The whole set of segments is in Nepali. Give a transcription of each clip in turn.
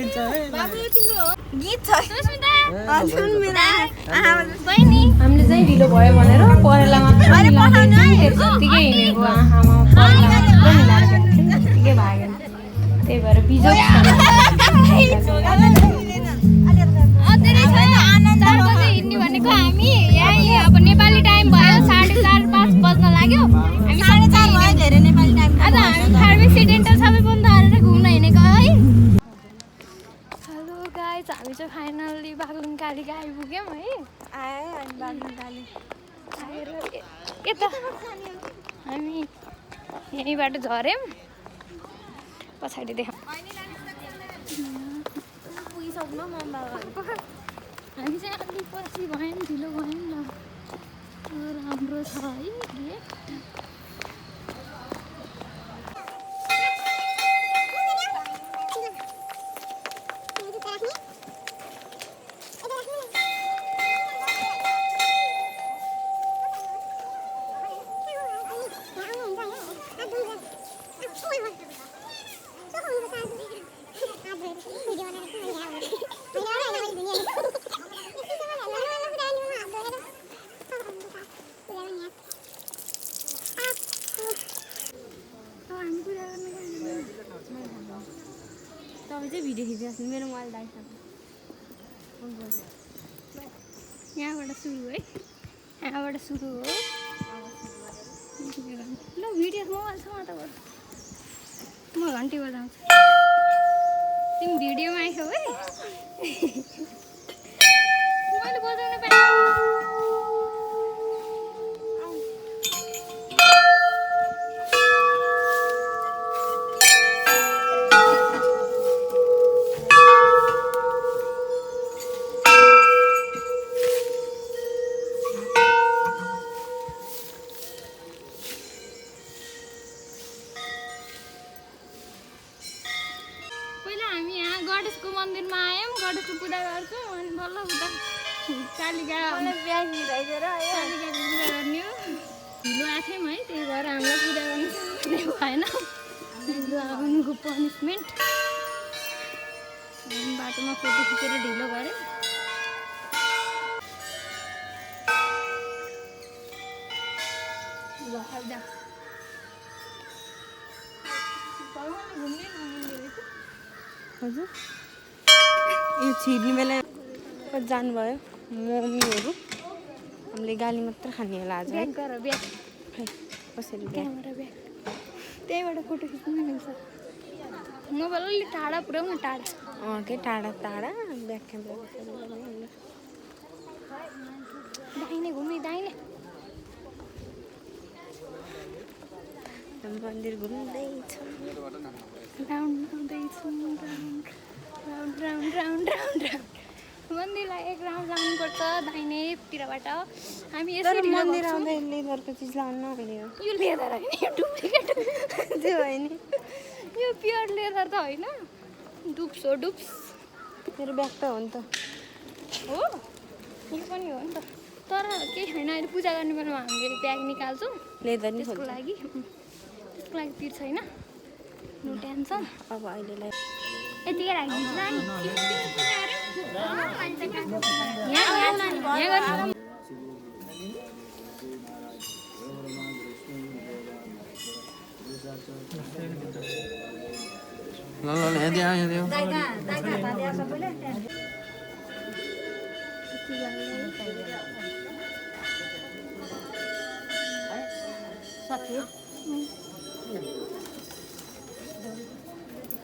चिन्छ है बाबु तिम्रो गीत छ सुस्मिता हजुर मेरा बहिनी हामीले चाहिँ ढिलो भयो भनेर परेलामा अहिले पठाउनु है त्यतिकै हिँडेको आँखामा परेलामा पुरा मिलाएर त्यतिकै भाग्यो त्यही भएर बिजोग हिँड्ने भनेको हामी यहीँ अब नेपाली टाइम भयो 4:30-5 बज्न लाग्यो हामी 4:30 भयो धेरै नेपाली टाइम आज हामी फार्मेसी डेन्टल सबै बन्द गरेर घुम्न हिँडेको है हेलो गाइज हामी चाहिँ फाइनल्ली बागलुङ कालिका आइपुग्यौँ है आए अनि बाग्नु काली आएर यता हामी यहीँबाट झऱ्यौँ पछाडि देखाउँ पुगिसक्नु म हामी चाहिँ अलिक पछि भयौँ ढिलो भयौँ न राम्रो छ है गेट तपाईँ चाहिँ भिडियो खिचिरहेको मेरो मोबाइल दाइसक्यो यहाँबाट सुरु है यहाँबाट सुरु हो ल भिडियो मोबाइल छ म त म घन्टी बजाउँछु तिमी भिडियोमा आइसौ है मैले बजाउन पाएँ गणेशको मन्दिरमा आयौँ गणेशको पूजा गर्छौँ अनि बल्ल उता कालिका ब्याग मिलाइदिएर कालिकाको पूजा गर्ने हो ढिलो आएको थियौँ है त्यही भएर हामीलाई पूजा गर्नु भएन आउनुको पनिसमेन्ट बाटोमा फोटो खिचेर ढिलो गऱ्यौँ हजुर यो छिर्ने बेला जानुभयो मम्मीहरू हामीले गाली मात्र खाने होला आज है ब्याग ब्याग खै कसरी क्यामेरा ब्याग त्यहीबाट फोटो खिच्नु मिल्छ मोबाइल अलिक टाढा पुऱ्याउनु टाढा के टाढा टाढा ब्याग क्यामेरा दाहिने घुम्ने दाहिने मन्दिर घुम्दैछ राउन्ड आउँदैछु राउन्ड मन्दिरलाई एक राउन्ड लाउनुपर्छ दाहिनेतिरबाट हामी यसरी मन्दिर आउँदा लेदरको चिज लाउनु नहुने हो यो लेदर होइन यो डुप्लिकेट त्यो होइन यो प्योर लेदर त होइन डुप्स हो डुप्स मेरो ब्याग त हो नि त हो यो पनि हो नि त तर केही छैन अहिले पूजा गर्ने बेलामा हामीले ब्याग निकाल्छौँ लेदर नि त्यसको लागि तिर्छ होइन नो टेन्सन अब अहिलेलाई यतिकै राखिदिन्छ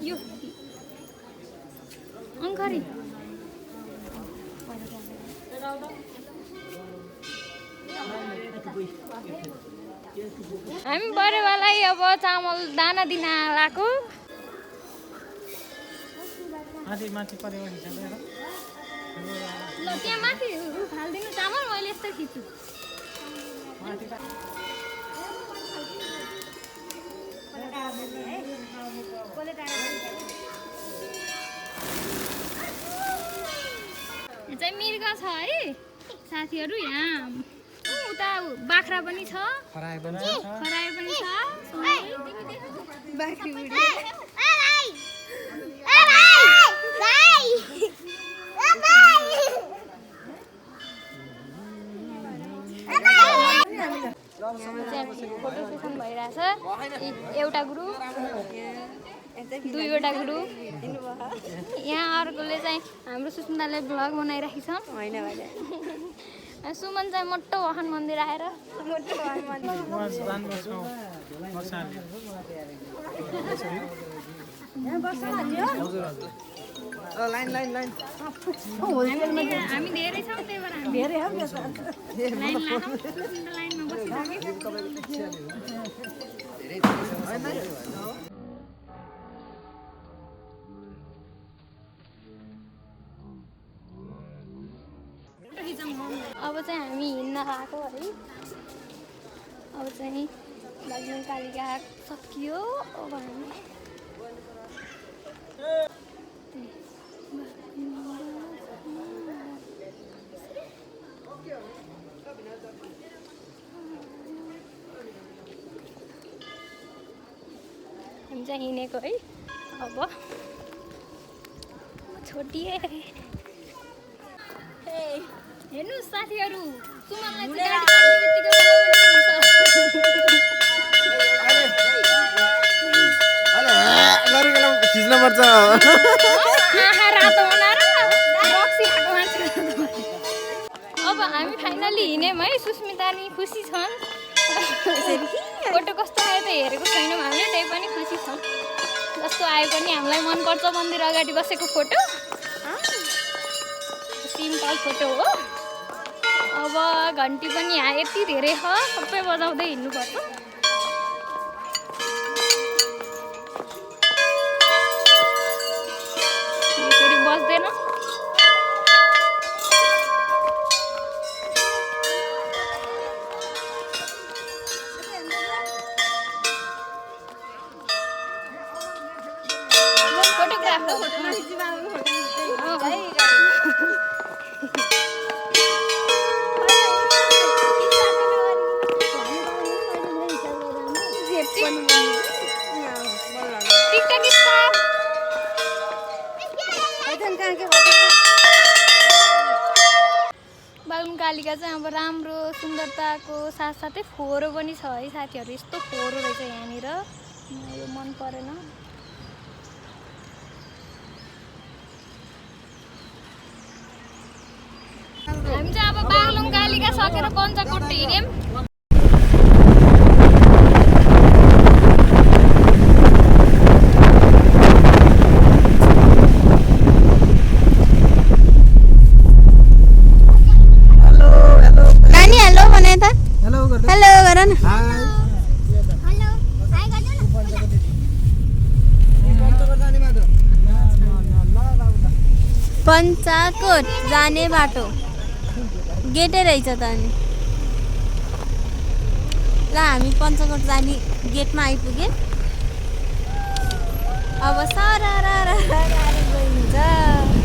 यो अङ्खरी हामी बरेवालाई अब चामल दाना दिन लाएको ल त्यहाँ माथि हालिदिनु चामल मैले यस्तो खिच्छु यो चाहिँ मृग छ है साथीहरू यहाँ उता बाख्रा पनि छ खरायो पनि छ बाख्री फोटो सेसन भइरहेछ एउटा ग्रुप दुईवटा ग्रुप यहाँ अर्कोले चाहिँ हाम्रो सुस्मिताले भ्लग बनाइराखेको छ होइन सुमन चाहिँ मोटो वाहन मन्दिर आएर हामी धेरै छौँ त्यही भएर धेरै लाइनमा अब चाहिँ हामी हिँड्न आएको है अब चाहिँ दार्जिलिङ कालिका सकियो अब हामी चाहिँ हिँडेको है अब छोडिए हेर्नुहोस् साथीहरू सुमनलाई चाहिँ खिच्न पर्छ अब हामी फाइनली हिँड्यौँ है सुस्मिता नि खुसी छन् फोटो कस्तो आयो त हेरेको छैनौँ हामीले त्यही पनि खुसी छौँ जस्तो आए पनि हामीलाई मनपर्छ मन्दिर अगाडि बसेको फोटो सिम्पल फोटो हो अब घन्टी पनि यहाँ यति धेरै छ सबै बजाउँदै हिँड्नुपर्छ यसरी बस्दैन कालिका चाहिँ अब राम्रो सुन्दरताको साथसाथै फोहोरो पनि छ है साथीहरू यस्तो फोहोरो रहेछ यहाँनिर यो मन परेन हामी चाहिँ अब बागलुङ कालिका सकेर पञ्चकोट हिँड्यौँ पञ्चकोट जाने बाटो गेटै रहेछ त अनि ल हामी पञ्चकोट जाने गेटमा आइपुग्यौँ अब सरर गइन्छ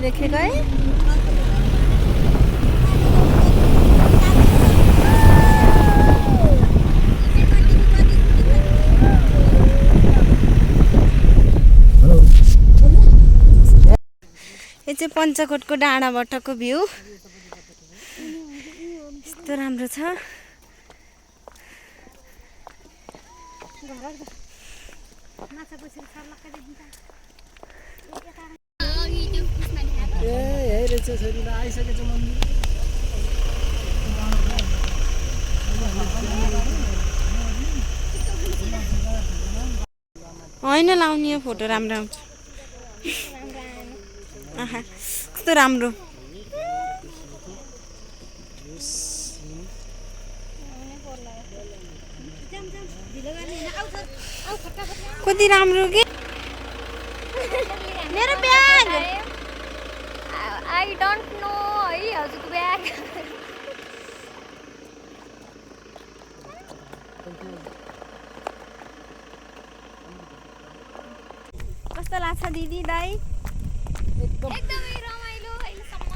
देखेको है यो चाहिँ पञ्चकोटको डाँडाबाटको भ्यू यस्तो कस्तो राम्रो छ। होइन लाउने यो फोटो राम्रो आउँछ। आहा कस्तो राम्रो। कति राम्रो के मेरो ब्याग। आई डोन्ट नो है हजुरको ब्याग। कस्तो लाग्छ दिदी दाइ? एकदमै रमाइलो अहिलेसम्म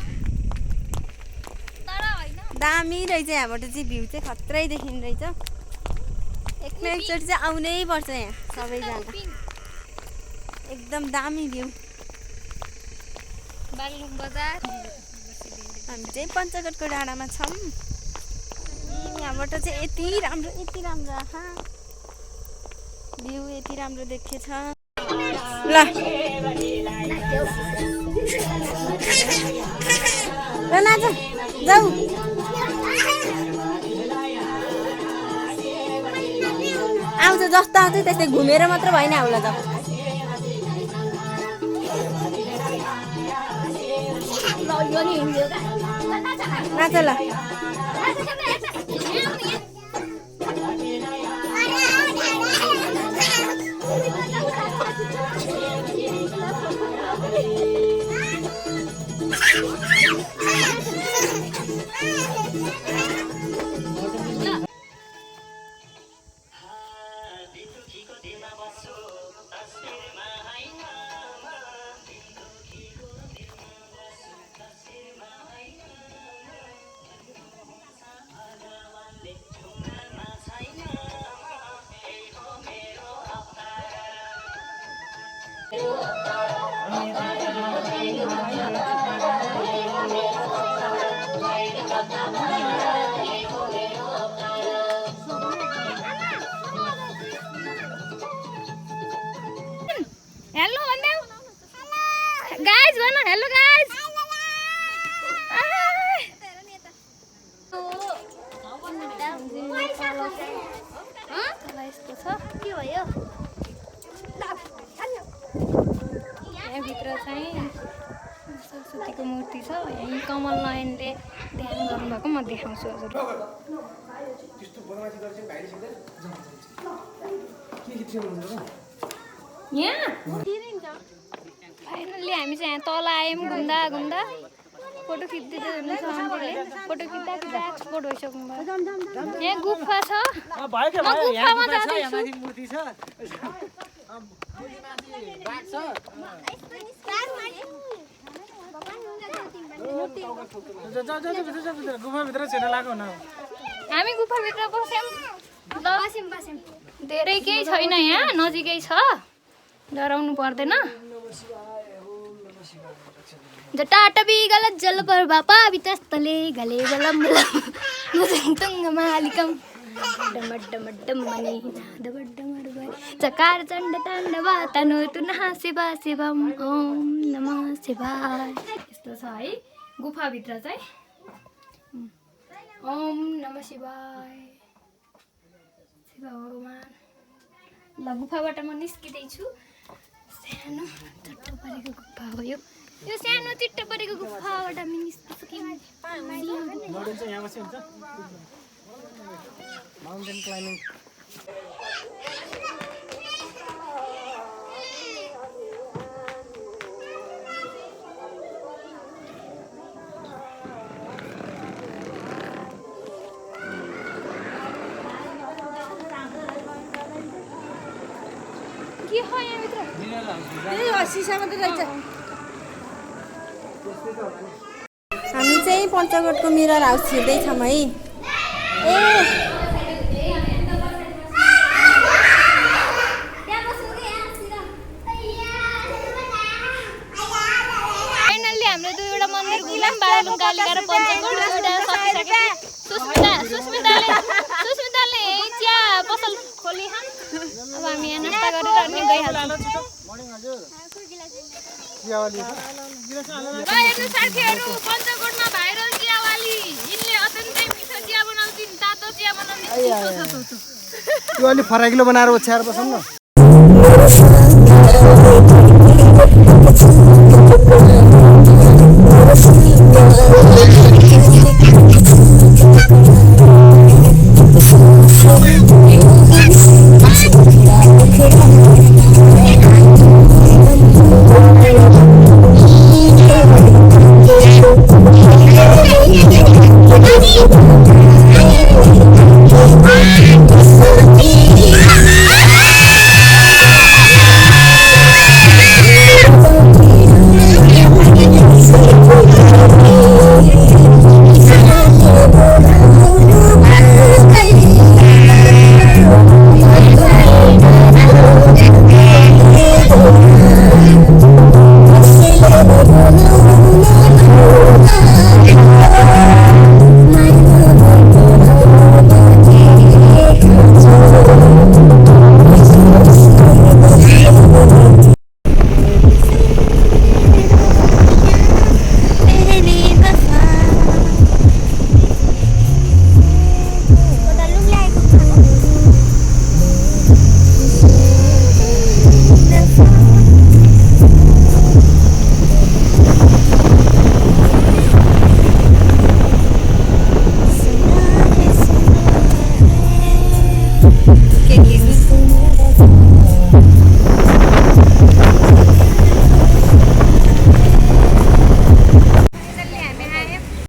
तर होइन दामी रहेछ। यहाँबाट चाहिँ भ्यू चाहिँ खत्रै देखिँदैछ। एकचोटि चाहिँ आउनै पर्छ यहाँ सबैजना। एकदम दामी भ्यू। बागलुङ बजार हामी चाहिँ पञ्चगढको डाँडामा छौँ। यहाँबाट चाहिँ यति राम्रो आहा भ्यू यति राम्रो देखेछ। ल नाच जाऊ। आउँछ जस्तो आउँछ त्यस्तै घुमेर मात्र भएन आउला त। नाच ल। हेलो भन्देऊ गाइज भन हेलो गाइज। यस्तो छ के भयो यहाँभित्र चाहिँ सरस्वतीको मूर्ति छ। यहीँ कमल नयनले ध्यान गर्नुभएको म देखाउँछु हजुर। यहाँ फाइनल्ली हामी चाहिँ यहाँ तल आयौँ घुम्दा घुम्दा फोटो खिच्दै हुनुहुन्छ आन्टीले। फोटो खिच्दा खिच्दा एक्सपोर्ट भइसक्नु भयो। यहाँ गुफा छ म गुफामा जाँदैछु। हामी गुफाभित्र बस्यौँ। धेरै केही छैन यहाँ नजिकै छ डराउनु पर्दैन। जटाटवी गलत जल पर बापा वितस्तले गले बलम मुजंतंग मालिकम डमड्डमड्डम मनी डमड्डमड्डम चकार चण्ड ताण्डवा तनु तुनः शिवा शिवम ओम नमः शिवाय। यस्तो छ है गुफाभित्र चाहिँ। ओम नमः शिवाय शिव भगवान। ल गुफाबाट म निस्किँदैछु। सानो चट्ट परेको गुफा हो यो सानो चिट्ट परेको गुफाबाट हामी निस्किसक्यौँ। माउन्टेन क्लाइम्बिङ के हो यहाँभित्र? हामी चाहिँ पञ्चगढको मिरर हाउस छिर्दैछौँ है। फाइनल्ली हाम्रो दुईवटा मन्दिर घुम्यौँ। बागलुङ कालिका र पञ्चगढ। एउटा सकिसकेपछि सुस्मिता अब हामी यहाँ नास्ता गरेर अनि गइहाल्छौँ। हेर्नु साथीहरू, पञ्चकोटमा भाइरल चियावाली यिनले अत्यन्तै मिठो चिया बनाउँछिन्। तातो चिया बनाउने चिसो छ चौचो। त्यो अलि फराकिलो बनाएर ओछ्याएर बसौँ न।